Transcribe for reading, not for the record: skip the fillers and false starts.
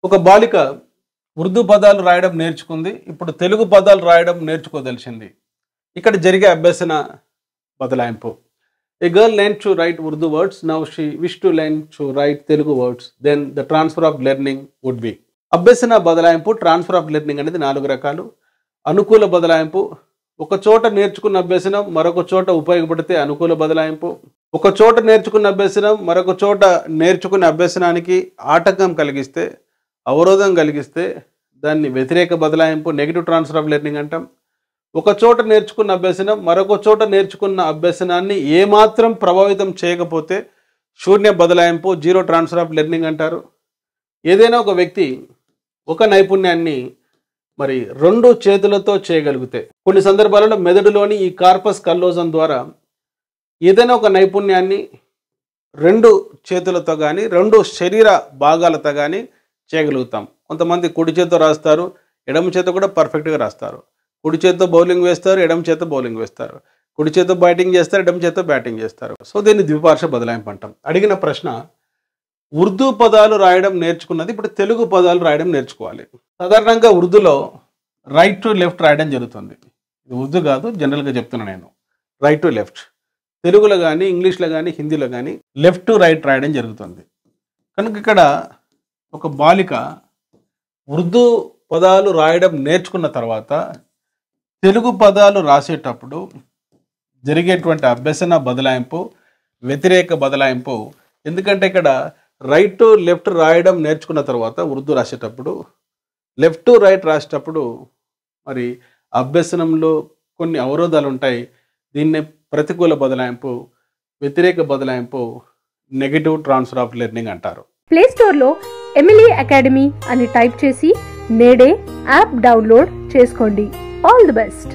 ఒక బాలిక ఉర్దూ పదాలు రాయడం నేర్చుకుంది. ఇప్పుడు తెలుగు పదాలు రాయడం నేర్చుకోదలిచింది. ఇక్కడ జరిగే అభ్యసన బదలాయింపు. A girl learned to write Urdu words. Now she wished to learn to write Telugu words. Then the transfer of learning would be. అభ్యసన బదలాయింపు, ట్రాన్స్ఫర్ ఆఫ్ లెర్నింగ్ అనేది 4 రకాలు. అనుకూల బదలాయింపు, ఒక చోట నేర్చుకున్న అభ్యసనం మరొక చోట ఉపయోగపడితే అనుకూల బదలాయింపు. ఒక చోట నేర్చుకున్న అభ్యసనం మరొక చోట నేర్చుకునే అభ్యసనానికి ఆటంకం కలిగిస్తే, అవరోధం కలిగిస్తే దాన్ని వ్యతిరేక బదలాయింపు, నెగిటివ్ ట్రాన్స్ఫర్ ఆఫ్ లెర్నింగ్ అంటాం. ఒక చోట నేర్చుకున్న అభ్యసనం మరొక చోట నేర్చుకున్న అభ్యసనాన్ని ఏమాత్రం ప్రభావితం చేయకపోతే శూన్య బదలాయింపు, జీరో ట్రాన్స్ఫర్ ఆఫ్ లెర్నింగ్ అంటారు. ఏదైనా ఒక వ్యక్తి ఒక నైపుణ్యాన్ని మరి 2 చేతులతో చేయగలిగితే, కొన్ని సందర్భాలలో మెదడులోని ఈ కార్పస్ కల్లోజం ద్వారా ఏదైనా ఒక నైపుణ్యాన్ని 2 చేతులతో కానీ 2 శరీర భాగాలతో కానీ చేయగలుగుతాం. కొంతమంది కుడి చేత్తో రాస్తారు, ఎడమ చేత కూడా పర్ఫెక్ట్గా రాస్తారు. కుడి చేత్తో బౌలింగ్ వేస్తారు, ఎడమ చేత్తో బౌలింగ్ వేస్తారు. కుడి చేత్తో బ్యాటింగ్ చేస్తారు, ఎడమ చేత్తో బ్యాటింగ్ చేస్తారు. సో దీన్ని ద్విపార్శ్వ బదలాయింపు అంటాం. అడిగిన ప్రశ్న, ఉర్దూ పదాలు రాయడం నేర్చుకున్నది, ఇప్పుడు తెలుగు పదాలు రాయడం నేర్చుకోవాలి. సాధారణంగా ఉర్దూలో రైట్ టు లెఫ్ట్ రాయడం జరుగుతుంది. ఇది ఉర్దూ కాదు, జనరల్గా చెప్తున్నా నేను. Right to left. తెలుగులో కానీ, ఇంగ్లీష్లో కానీ, హిందీలో కానీ లెఫ్ట్ టు రైట్ రాయడం జరుగుతుంది. కనుక ఇక్కడ ఒక బాలిక ఉర్దూ పదాలు రాయడం నేర్చుకున్న తర్వాత తెలుగు పదాలు రాసేటప్పుడు జరిగేటువంటి అభ్యసన బదలాయింపు, వ్యతిరేక బదలాయింపు. ఎందుకంటే ఇక్కడ రైట్ టు లెఫ్ట్ రాయడం నేర్చుకున్న తర్వాత ఉర్దూ రాసేటప్పుడు, లెఫ్ట్ టు రైట్ రాసేటప్పుడు మరి అభ్యసనంలో కొన్ని అవరోధాలు ఉంటాయి. దీన్నే ప్రతికూల బదలాయింపు, వ్యతిరేక బదలాయింపు, నెగటివ్ ట్రాన్స్ఫర్ ఆఫ్ లెర్నింగ్ అంటారు. ప్లే స్టోర్లో ఎమిలీ అకాడమీ అని టైప్ చేసి నేడే యాప్ డౌన్లోడ్ చేసుకోండి. All the best.